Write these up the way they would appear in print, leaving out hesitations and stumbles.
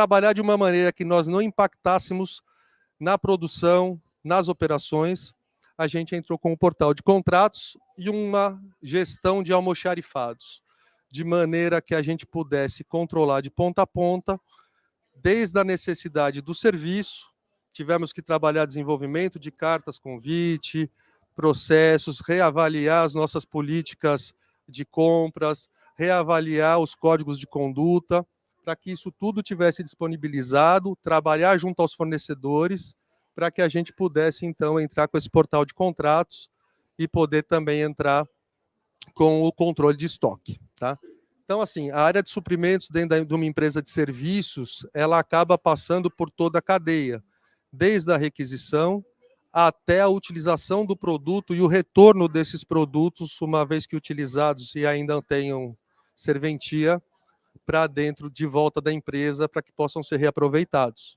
trabalhar de uma maneira que nós não impactássemos na produção, nas operações, a gente entrou com o portal de contratos e uma gestão de almoxarifados, de maneira que a gente pudesse controlar de ponta a ponta, desde a necessidade do serviço, tivemos que trabalhar desenvolvimento de cartas convite, processos, reavaliar as nossas políticas de compras, reavaliar os códigos de conduta, para que isso tudo tivesse disponibilizado, trabalhar junto aos fornecedores, para que a gente pudesse, então, entrar com esse portal de contratos e poder também entrar com o controle de estoque, tá? Então, assim, a área de suprimentos dentro de uma empresa de serviços, ela acaba passando por toda a cadeia, desde a requisição até a utilização do produto e o retorno desses produtos, uma vez que utilizados e ainda tenham serventia, para dentro de volta da empresa, para que possam ser reaproveitados.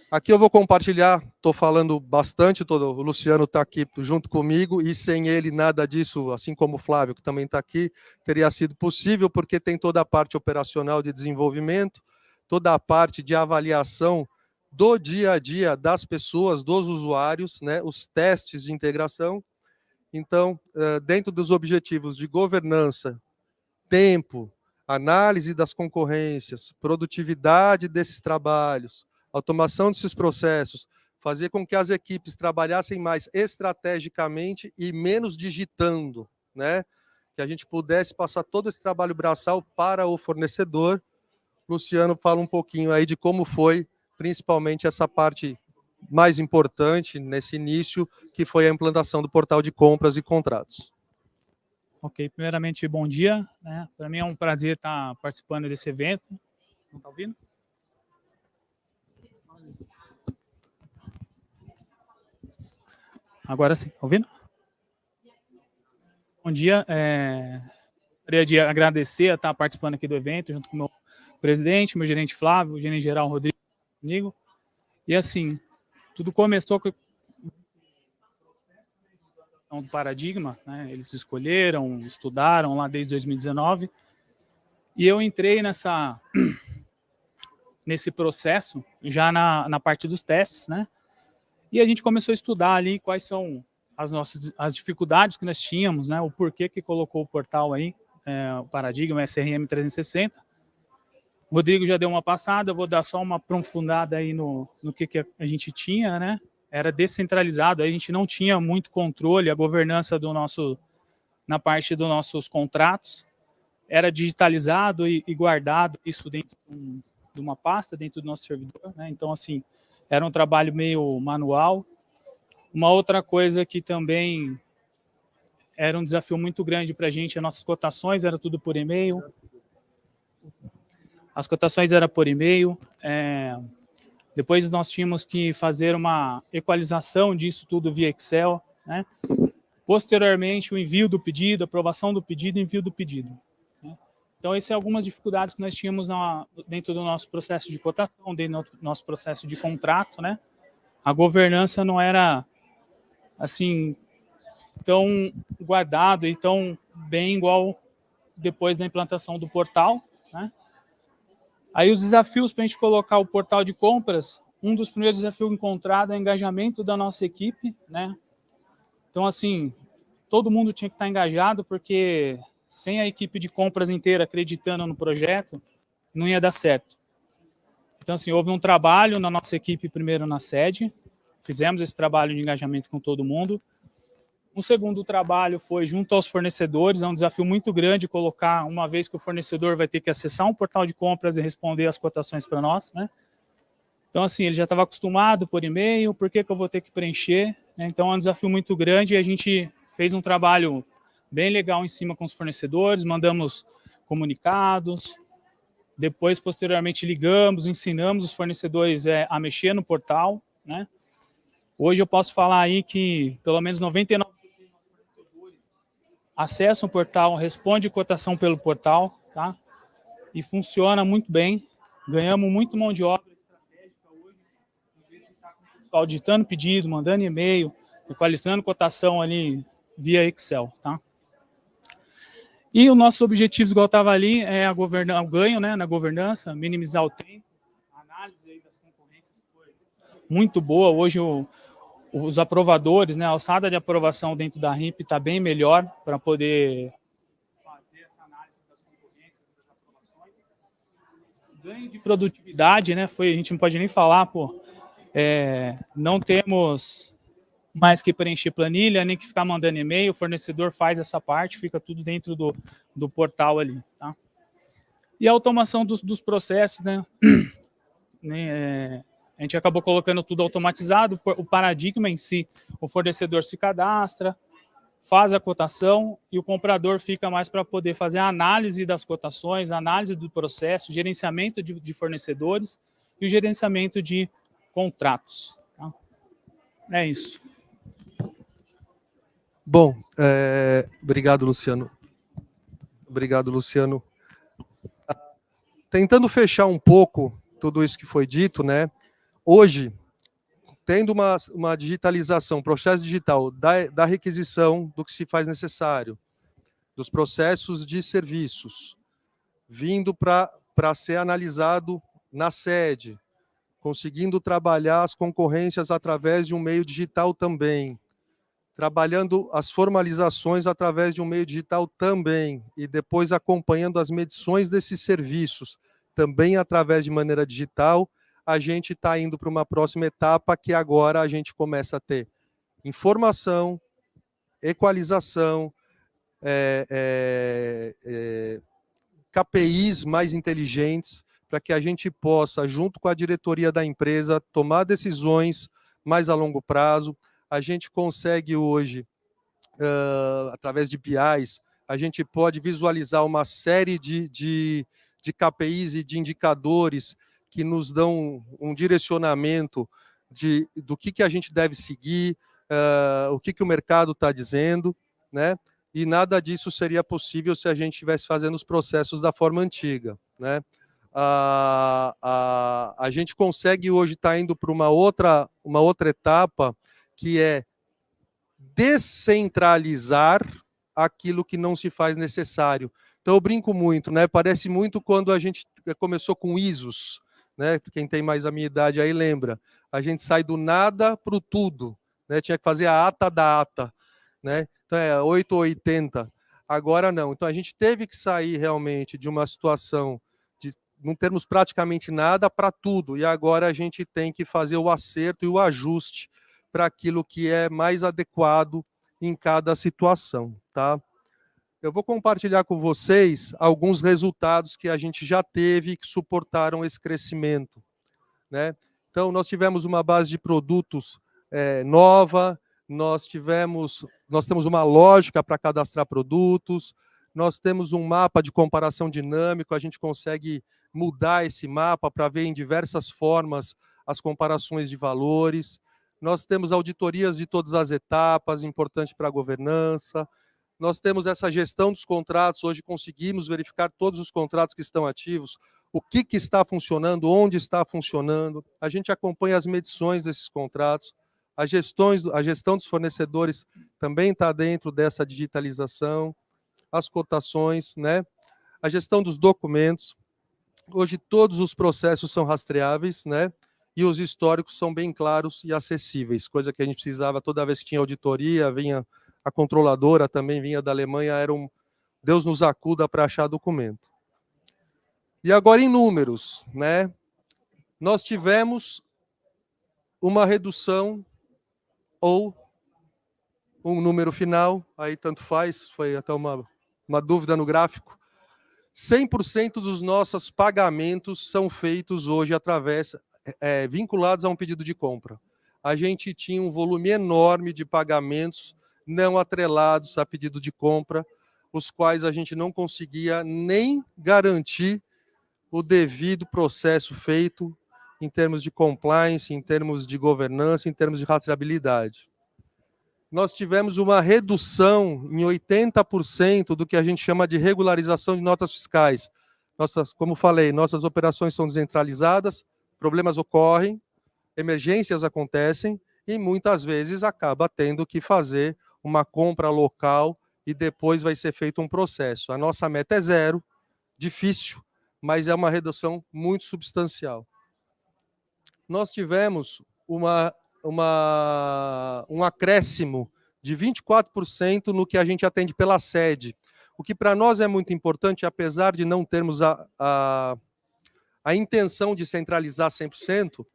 Aqui eu vou compartilhar, estou falando bastante, o Luciano está aqui junto comigo, e sem ele nada disso, assim como o Flávio, que também está aqui, teria sido possível, porque tem toda a parte operacional de desenvolvimento, toda a parte de avaliação do dia a dia das pessoas, dos usuários, né, os testes de integração. Então, dentro dos objetivos de governança, tempo, análise das concorrências, produtividade desses trabalhos, automação desses processos, fazer com que as equipes trabalhassem mais estrategicamente e menos digitando, né? Que a gente pudesse passar todo esse trabalho braçal para o fornecedor. Luciano fala um pouquinho aí de como foi, principalmente essa parte mais importante nesse início, que foi a implantação do portal de compras e contratos. Ok, primeiramente, bom dia, né? Para mim é um prazer estar participando desse evento. Não está ouvindo? Agora sim, ouvindo? Bom dia, gostaria de agradecer a estar participando aqui do evento, junto com o meu presidente, meu gerente Flávio, o gerente geral Rodrigo, comigo. E assim, tudo começou com do paradigma, né? Eles escolheram, estudaram lá desde 2019, e eu entrei nesse processo já na parte dos testes, né? E a gente começou a estudar ali quais são as dificuldades que nós tínhamos, né? O porquê que colocou o portal aí, o paradigma SRM 360. O Rodrigo já deu uma passada, eu vou dar só uma aprofundada aí no que a gente tinha, né? Era descentralizado, a gente não tinha muito controle, a governança na parte dos nossos contratos, era digitalizado e guardado isso dentro de uma pasta, dentro do nosso servidor, né? Então, assim, era um trabalho meio manual. Uma outra coisa que também era um desafio muito grande para a gente, as nossas cotações era tudo por e-mail. As cotações eram por e-mail. Depois nós tínhamos que fazer uma equalização disso tudo via Excel, né? Posteriormente, o envio do pedido, aprovação do pedido e envio do pedido, né? Então, essas são algumas dificuldades que nós tínhamos dentro do nosso processo de cotação, dentro do nosso processo de contrato, né? A governança não era, assim, tão guardado e tão bem igual depois da implantação do portal, né? Aí os desafios para a gente colocar o portal de compras, um dos primeiros desafios encontrados é o engajamento da nossa equipe, né? Então, assim, todo mundo tinha que estar engajado, porque sem a equipe de compras inteira acreditando no projeto, não ia dar certo. Então, assim, houve um trabalho na nossa equipe, primeiro na sede, fizemos esse trabalho de engajamento com todo mundo. Um segundo trabalho foi junto aos fornecedores, é um desafio muito grande colocar, uma vez que o fornecedor vai ter que acessar um portal de compras e responder as cotações para nós, né? Então, assim, ele já estava acostumado por e-mail, por que eu vou ter que preencher? Então, é um desafio muito grande e a gente fez um trabalho bem legal em cima com os fornecedores, mandamos comunicados, depois, posteriormente, ligamos, ensinamos os fornecedores a mexer no portal, né? Hoje eu posso falar aí que pelo menos 99% dos fornecedores acessam o portal, respondem cotação pelo portal, tá? E funciona muito bem, ganhamos muito mão de obra estratégica hoje, em vez de estar com o pessoal auditando pedido, mandando e-mail, equalizando cotação ali via Excel, tá? E o nosso objetivo, igual estava ali, é o ganho, né, na governança, minimizar o tempo. A análise aí das concorrências foi muito boa. Hoje os aprovadores, né, a alçada de aprovação dentro da RIMP está bem melhor para poder fazer essa análise das concorrências e das aprovações. Ganho de produtividade, né, a gente não pode nem falar, não temos mais que preencher planilha, nem que ficar mandando e-mail, o fornecedor faz essa parte, fica tudo dentro do portal ali, tá? E a automação dos processos, né? A gente acabou colocando tudo automatizado, o paradigma em si, o fornecedor se cadastra, faz a cotação e o comprador fica mais para poder fazer a análise das cotações, a análise do processo, gerenciamento de fornecedores e o gerenciamento de contratos. Tá? É isso. Bom, obrigado, Luciano. Obrigado, Luciano. Tentando fechar um pouco tudo isso que foi dito, né? Hoje, tendo uma digitalização, processo digital da requisição do que se faz necessário, dos processos de serviços, vindo para ser analisado na sede, conseguindo trabalhar as concorrências através de um meio digital também, trabalhando as formalizações através de um meio digital também, e depois acompanhando as medições desses serviços, também através de maneira digital, a gente está indo para uma próxima etapa que agora a gente começa a ter informação, equalização, KPIs mais inteligentes, para que a gente possa, junto com a diretoria da empresa, tomar decisões mais a longo prazo. A gente consegue hoje, através de BIs, a gente pode visualizar uma série de KPIs e de indicadores que nos dão um direcionamento do que a gente deve seguir, o que o mercado está dizendo, né? E nada disso seria possível se a gente estivesse fazendo os processos da forma antiga, né? A gente consegue hoje estar indo para uma outra etapa, que é descentralizar aquilo que não se faz necessário. Então eu brinco muito, né? Parece muito quando a gente começou com ISOs, né? Quem tem mais a minha idade aí lembra. A gente sai do nada para o tudo, né? Tinha que fazer a ata da ata, né? Então é 8 ou 80. Agora não. Então a gente teve que sair realmente de uma situação de não termos praticamente nada para tudo, e agora a gente tem que fazer o acerto e o ajuste para aquilo que é mais adequado em cada situação, tá? Eu vou compartilhar com vocês alguns resultados que a gente já teve que suportaram esse crescimento, né? Então, nós tivemos uma base de produtos nova, nós temos uma lógica para cadastrar produtos, nós temos um mapa de comparação dinâmico, a gente consegue mudar esse mapa para ver em diversas formas as comparações de valores. Nós temos auditorias de todas as etapas, importante para a governança. Nós temos essa gestão dos contratos, hoje conseguimos verificar todos os contratos que estão ativos, o que está funcionando, onde está funcionando. A gente acompanha as medições desses contratos, a gestão dos fornecedores também está dentro dessa digitalização, as cotações, né? A gestão dos documentos. Hoje todos os processos são rastreáveis, né? E os históricos são bem claros e acessíveis, coisa que a gente precisava toda vez que tinha auditoria, vinha a controladora, também vinha da Alemanha, Deus nos acuda para achar documento. E agora em números, né? Nós tivemos uma redução ou um número final, aí tanto faz, foi até uma dúvida no gráfico. 100% dos nossos pagamentos são feitos hoje vinculados a um pedido de compra. A gente tinha um volume enorme de pagamentos não atrelados a pedido de compra, os quais a gente não conseguia nem garantir o devido processo feito em termos de compliance, em termos de governança, em termos de rastreabilidade. Nós tivemos uma redução em 80% do que a gente chama de regularização de notas fiscais. Como falei, nossas operações são descentralizadas, problemas ocorrem, emergências acontecem, e muitas vezes acaba tendo que fazer uma compra local e depois vai ser feito um processo. A nossa meta é 0, difícil, mas é uma redução muito substancial. Nós tivemos um acréscimo de 24% no que a gente atende pela sede, o que para nós é muito importante, apesar de não termos a intenção de centralizar 100%,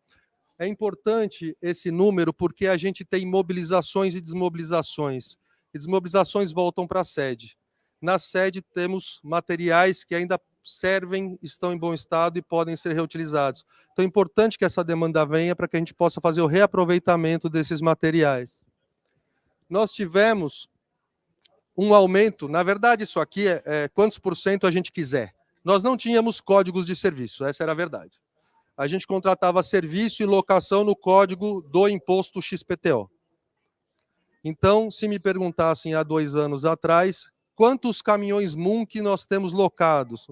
é importante esse número porque a gente tem mobilizações e desmobilizações. E desmobilizações voltam para a sede. Na sede temos materiais que ainda servem, estão em bom estado e podem ser reutilizados. Então é importante que essa demanda venha para que a gente possa fazer o reaproveitamento desses materiais. Nós tivemos um aumento, na verdade isso aqui é quantos por cento a gente quiser. Nós não tínhamos códigos de serviço, essa era a verdade. A gente contratava serviço e locação no código do imposto XPTO. Então, se me perguntassem há 2 anos atrás, quantos caminhões Munk nós temos locados?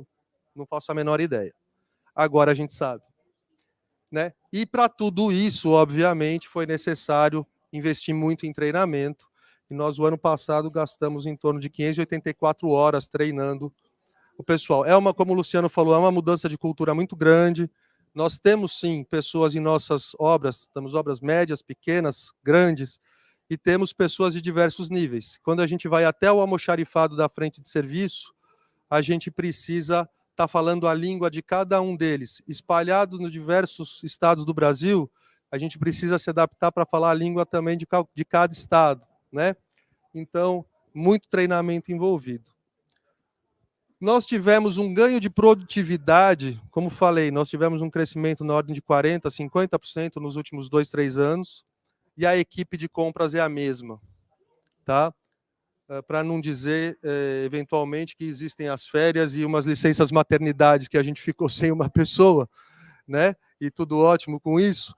Não faço a menor ideia. Agora a gente sabe. Né? E para tudo isso, obviamente, foi necessário investir muito em treinamento. E nós, o ano passado, gastamos em torno de 584 horas treinando o pessoal. Como o Luciano falou, é uma mudança de cultura muito grande. Nós temos, sim, pessoas em nossas obras, temos obras médias, pequenas, grandes, e temos pessoas de diversos níveis. Quando a gente vai até o almoxarifado da frente de serviço, a gente precisa estar falando a língua de cada um deles. Espalhados nos diversos estados do Brasil, a gente precisa se adaptar para falar a língua também de cada estado, né? Então, muito treinamento envolvido. Nós tivemos um ganho de produtividade, como falei, nós tivemos um crescimento na ordem de 40%, 50% nos últimos 2, 3 anos, e a equipe de compras é a mesma, tá? Para não dizer, eventualmente, que existem as férias e umas licenças maternidade que a gente ficou sem uma pessoa, né? E tudo ótimo com isso.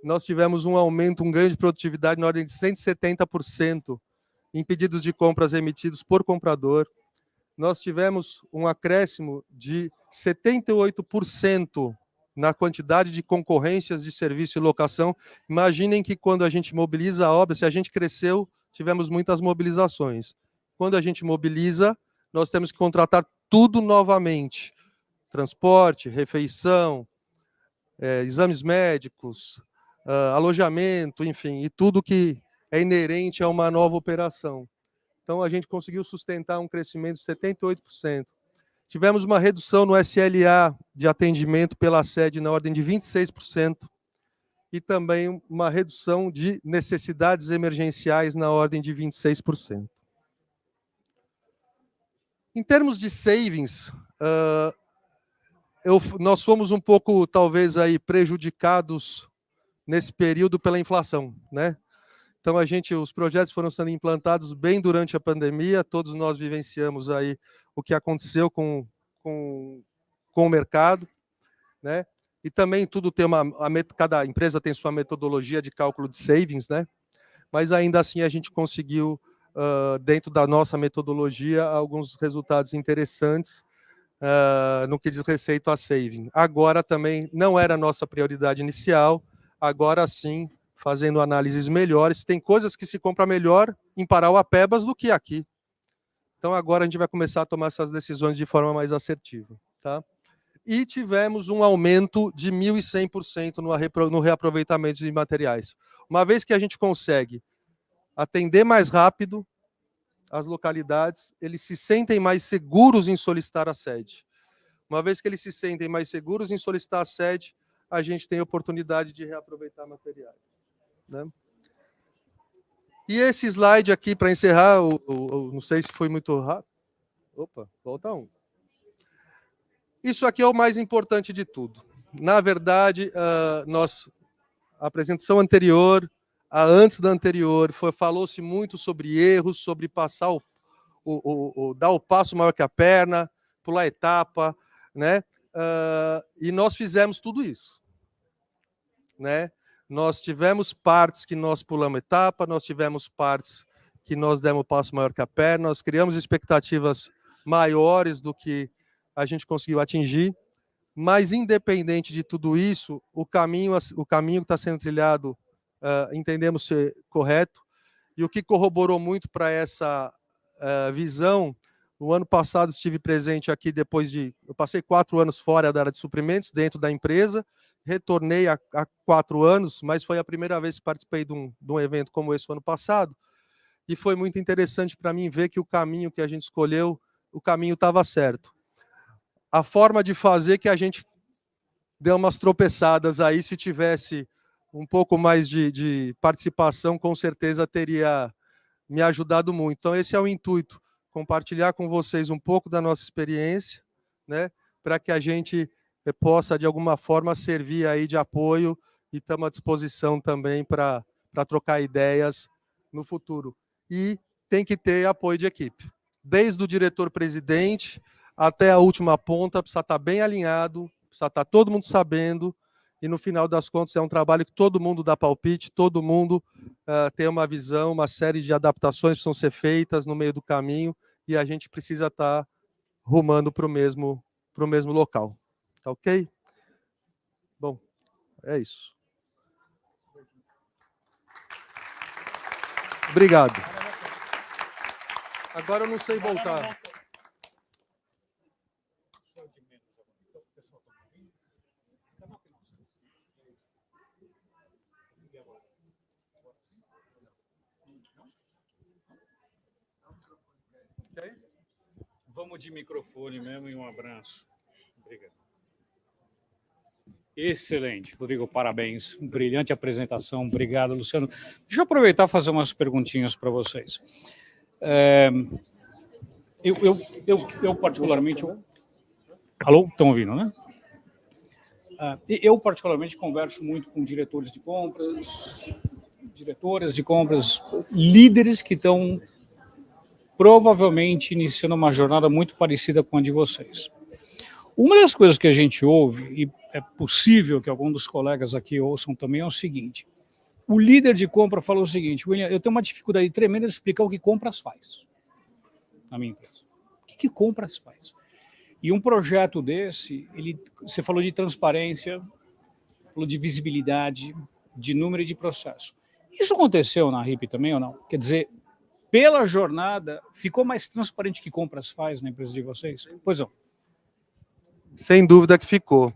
Nós tivemos um aumento, um ganho de produtividade na ordem de 170% em pedidos de compras emitidos por comprador. Nós tivemos um acréscimo de 78% na quantidade de concorrências de serviço e locação. Imaginem que quando a gente mobiliza a obra, se a gente cresceu, tivemos muitas mobilizações. Quando a gente mobiliza, nós temos que contratar tudo novamente. Transporte, refeição, exames médicos, alojamento, enfim, e tudo que é inerente a uma nova operação. Então, a gente conseguiu sustentar um crescimento de 78%. Tivemos uma redução no SLA de atendimento pela sede na ordem de 26% e também uma redução de necessidades emergenciais na ordem de 26%. Em termos de savings, nós fomos um pouco, talvez, aí, prejudicados nesse período pela inflação, né? Então, os projetos foram sendo implantados bem durante a pandemia, todos nós vivenciamos aí o que aconteceu com o mercado, né? E também tudo tem cada empresa tem sua metodologia de cálculo de savings, né? Mas ainda assim a gente conseguiu, dentro da nossa metodologia, alguns resultados interessantes no que diz respeito a saving. Agora também não era a nossa prioridade inicial, agora sim, fazendo análises melhores, tem coisas que se compra melhor em Parauapebas do que aqui. Então agora a gente vai começar a tomar essas decisões de forma mais assertiva. Tá? E tivemos um aumento de 1.100% no reaproveitamento de materiais. Uma vez que a gente consegue atender mais rápido as localidades, eles se sentem mais seguros em solicitar a sede. Uma vez que eles se sentem mais seguros em solicitar a sede, a gente tem a oportunidade de reaproveitar materiais. Né? E esse slide aqui, para encerrar, não sei se foi muito rápido. Opa, volta um. Isso aqui é o mais importante de tudo. Na verdade, a apresentação anterior, antes da anterior, falou-se muito sobre erros, sobre passar dar o passo maior que a perna, pular a etapa, né? E nós fizemos tudo isso, né? Nós tivemos partes que nós pulamos etapa, nós tivemos partes que nós demos o passo maior que a perna, nós criamos expectativas maiores do que a gente conseguiu atingir, mas independente de tudo isso, o caminho que está sendo trilhado, entendemos ser correto, e o que corroborou muito para essa visão, o ano passado estive presente aqui eu passei 4 anos fora da área de suprimentos, dentro da empresa, retornei há 4 anos, mas foi a primeira vez que participei de um evento como esse ano passado, e foi muito interessante para mim ver que o caminho que a gente escolheu, o caminho estava certo. A forma de fazer que a gente deu umas tropeçadas aí, se tivesse um pouco mais de participação, com certeza teria me ajudado muito. Então, esse é o intuito, compartilhar com vocês um pouco da nossa experiência, né, para que a gente possa, de alguma forma, servir aí de apoio, e estamos à disposição também para trocar ideias no futuro. E tem que ter apoio de equipe. Desde o diretor-presidente até a última ponta, precisa estar bem alinhado, precisa estar todo mundo sabendo, e no final das contas é um trabalho que todo mundo dá palpite, todo mundo tem uma visão, uma série de adaptações que precisam ser feitas no meio do caminho, e a gente precisa estar rumando para o mesmo local. Tá ok? Bom, é isso. Obrigado. Agora eu não sei voltar. Vamos de microfone mesmo e um abraço. Obrigado. Excelente, Rodrigo, parabéns. Brilhante apresentação. Obrigado, Luciano. Deixa eu aproveitar e fazer umas perguntinhas para vocês. Eu particularmente... Alô? Estão ouvindo, né? Eu particularmente converso muito com diretores de compras, diretoras de compras, líderes que estão provavelmente iniciando uma jornada muito parecida com a de vocês. Uma das coisas que a gente ouve, e é possível que algum dos colegas aqui ouçam também, é o seguinte: o líder de compra falou o seguinte: William, eu tenho uma dificuldade tremenda de explicar o que compras faz na minha empresa. O que compras faz? E um projeto desse, você falou de transparência, falou de visibilidade, de número e de processo. Isso aconteceu na RIP também ou não? Quer dizer, pela jornada, ficou mais transparente o que compras faz na empresa de vocês? Pois não. Sem dúvida que ficou.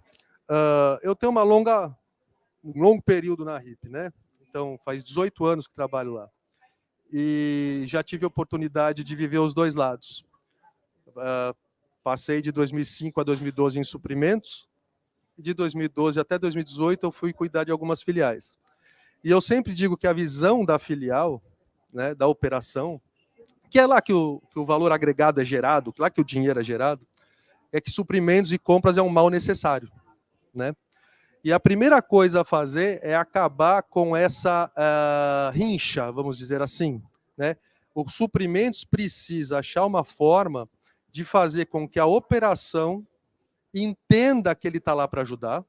Eu tenho um longo período na RIP, né? Então, faz 18 anos que trabalho lá. E já tive a oportunidade de viver os dois lados. Passei de 2005 a 2012 em suprimentos, e de 2012 até 2018 eu fui cuidar de algumas filiais. E eu sempre digo que a visão da filial, né, da operação, que é lá que o valor agregado é gerado, lá que o dinheiro é gerado, é que suprimentos e compras é um mal necessário, né? E a primeira coisa a fazer é acabar com essa rincha, vamos dizer assim, né? O suprimentos precisa achar uma forma de fazer com que a operação entenda que ele está lá para ajudar,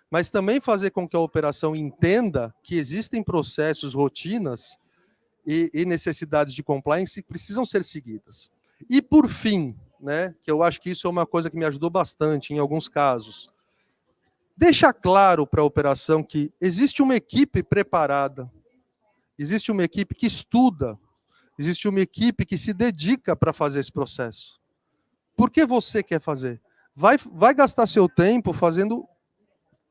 mas também fazer com que a operação entenda que existem processos, rotinas e necessidades de compliance que precisam ser seguidas. E, por fim, né, que eu acho que isso é uma coisa que me ajudou bastante em alguns casos, deixa claro para a operação que existe uma equipe preparada, existe uma equipe que estuda, existe uma equipe que se dedica para fazer esse processo. Por que você quer fazer? Vai gastar seu tempo fazendo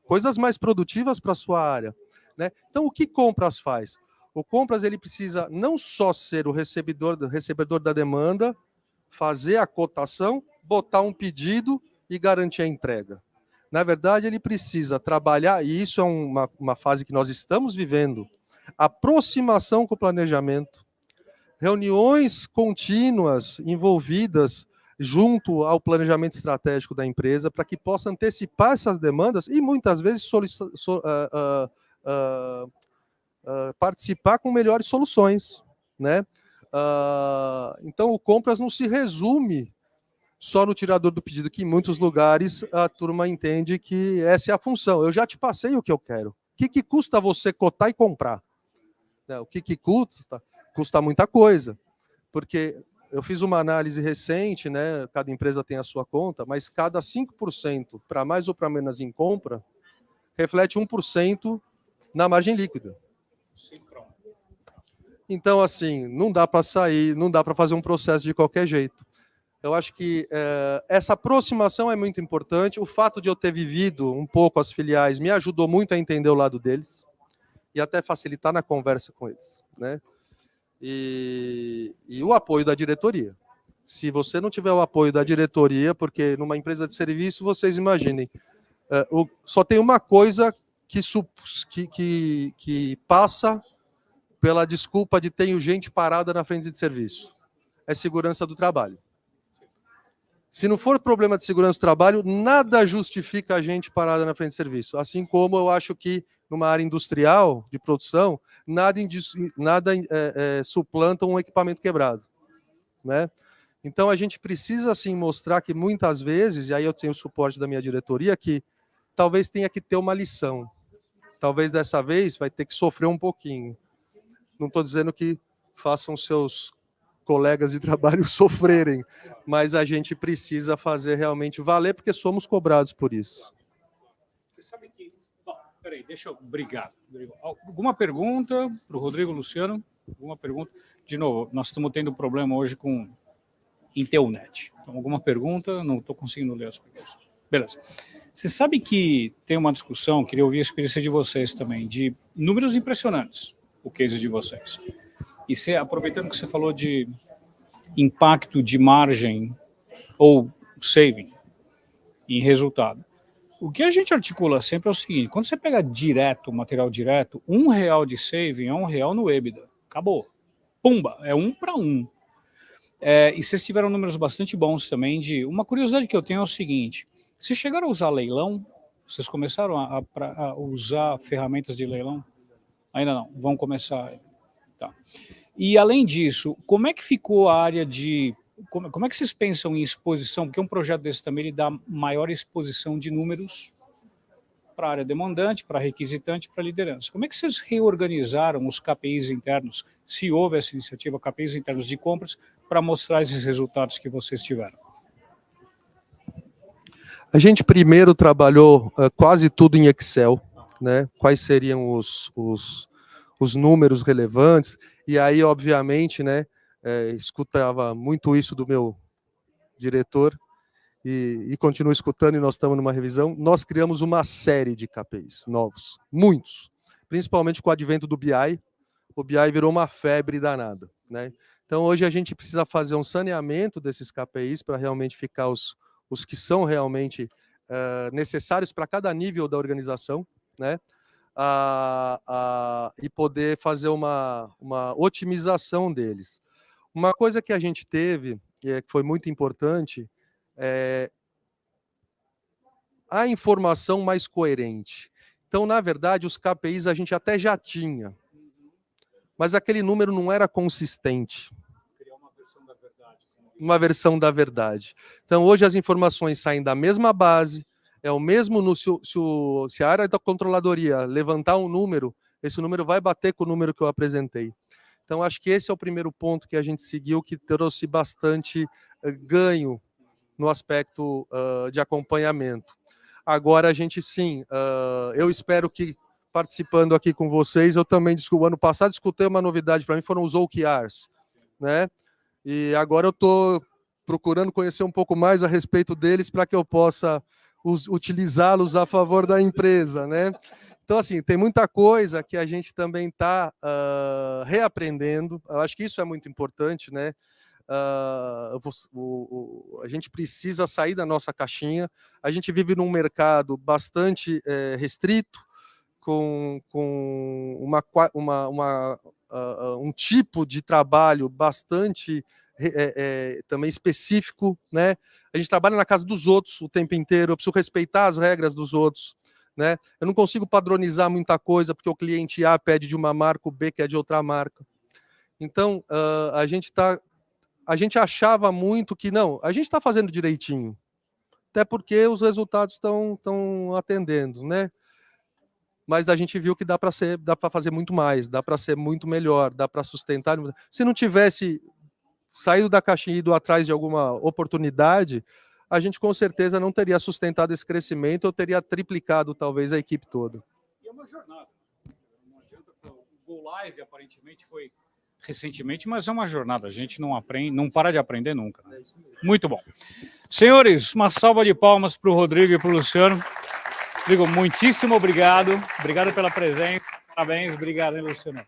coisas mais produtivas para a sua área, né? Então, o que compras faz? O compras ele precisa não só ser o recebedor da demanda, fazer a cotação, botar um pedido e garantir a entrega. Na verdade, ele precisa trabalhar, e isso é uma fase que nós estamos vivendo, aproximação com o planejamento, reuniões contínuas envolvidas junto ao planejamento estratégico da empresa, para que possa antecipar essas demandas e, muitas vezes, participar com melhores soluções, né? Então, o compras não se resume só no tirador do pedido, que em muitos lugares a turma entende que essa é a função. Eu já te passei o que eu quero. O que custa você cotar e comprar? O que custa? Custa muita coisa, porque eu fiz uma análise recente, né? Cada empresa tem a sua conta, mas cada 5% para mais ou para menos em compra reflete 1% na margem líquida. Então, assim, não dá para sair, não dá para fazer um processo de qualquer jeito. Eu acho que essa aproximação é muito importante. O fato de eu ter vivido um pouco as filiais me ajudou muito a entender o lado deles e até facilitar na conversa com eles, né? E o apoio da diretoria. Se você não tiver o apoio da diretoria, porque numa empresa de serviço, vocês imaginem, só tem uma coisa que passa pela desculpa de tenho gente parada na frente de serviço. É segurança do trabalho. Se não for problema de segurança do trabalho, nada justifica a gente parada na frente de serviço. Assim como eu acho que numa área industrial, de produção, nada suplanta um equipamento quebrado, né? Então, a gente precisa, assim, mostrar que muitas vezes, e aí eu tenho o suporte da minha diretoria, que talvez tenha que ter uma lição. Talvez dessa vez vai ter que sofrer um pouquinho. Não estou dizendo que façam seus colegas de trabalho sofrerem, mas a gente precisa fazer realmente valer, porque somos cobrados por isso. Você sabe que... Peraí, deixa eu... Obrigado. Alguma pergunta para o Rodrigo, Luciano? Alguma pergunta? De novo, nós estamos tendo problema hoje com internet. Então, alguma pergunta? Não estou conseguindo ler as perguntas. Beleza. Você sabe que tem uma discussão, queria ouvir a experiência de vocês também, de números impressionantes, o case de vocês. E você, aproveitando que você falou de impacto de margem ou saving em resultado, o que a gente articula sempre é o seguinte: quando você pega direto, material direto, R$1 de saving é R$1 no EBITDA. Acabou. Pumba, é 1 para 1. E vocês tiveram números bastante bons também. Uma curiosidade que eu tenho é o seguinte: vocês chegaram a usar leilão? Vocês começaram a usar ferramentas de leilão? Ainda não, vão começar. Tá. E além disso, como é que ficou a área de... Como é que vocês pensam em exposição? Porque um projeto desse também ele dá maior exposição de números para a área demandante, para requisitante, para a liderança. Como é que vocês reorganizaram os KPIs internos, se houve essa iniciativa, KPIs internos de compras, para mostrar esses resultados que vocês tiveram? A gente primeiro trabalhou quase tudo em Excel, né? Quais seriam os números relevantes, e aí, obviamente, né, escutava muito isso do meu diretor, e continuo escutando, e nós estamos numa revisão. Nós criamos uma série de KPIs novos, muitos, principalmente com o advento do BI. O BI virou uma febre danada, né? Então, hoje a gente precisa fazer um saneamento desses KPIs para realmente ficar os que são realmente necessários para cada nível da organização, né? E poder fazer uma otimização deles. Uma coisa que a gente teve, que foi muito importante, é a informação mais coerente. Então, na verdade, os KPIs a gente até já tinha, mas aquele número não era consistente. Criar uma versão da verdade. Uma versão da verdade. Então, hoje as informações saem da mesma base, é o mesmo, se a área da controladoria levantar um número, esse número vai bater com o número que eu apresentei. Então, acho que esse é o primeiro ponto que a gente seguiu, que trouxe bastante ganho no aspecto de acompanhamento. Agora, a gente, sim, eu espero que, participando aqui com vocês, eu também, o ano passado, escutei uma novidade para mim, foram os OKRs, né? E agora eu estou procurando conhecer um pouco mais a respeito deles para que eu possa utilizá-los a favor da empresa, né? Então, assim, tem muita coisa que a gente também está reaprendendo. Eu acho que isso é muito importante, né? A gente precisa sair da nossa caixinha. A gente vive num mercado bastante restrito, com um tipo de trabalho bastante também específico, né? A gente trabalha na casa dos outros o tempo inteiro, eu preciso respeitar as regras dos outros, né? Eu não consigo padronizar muita coisa, porque o cliente A pede de uma marca, o B quer de outra marca. Então, a gente achava muito que, não, a gente está fazendo direitinho, até porque os resultados estão atendendo, né? Mas a gente viu que dá para fazer muito mais, dá para ser muito melhor, dá para sustentar. Se não tivesse saído da caixinha e ido atrás de alguma oportunidade, a gente com certeza não teria sustentado esse crescimento, ou teria triplicado talvez a equipe toda. E é uma jornada. Não adianta, o Go Live aparentemente foi recentemente, mas é uma jornada. A gente não aprende, não para de aprender nunca. Né? Muito bom. Senhores, uma salva de palmas para o Rodrigo e para o Luciano. Rodrigo, muitíssimo obrigado. Obrigado pela presença. Parabéns. Obrigado, hein, Luciano.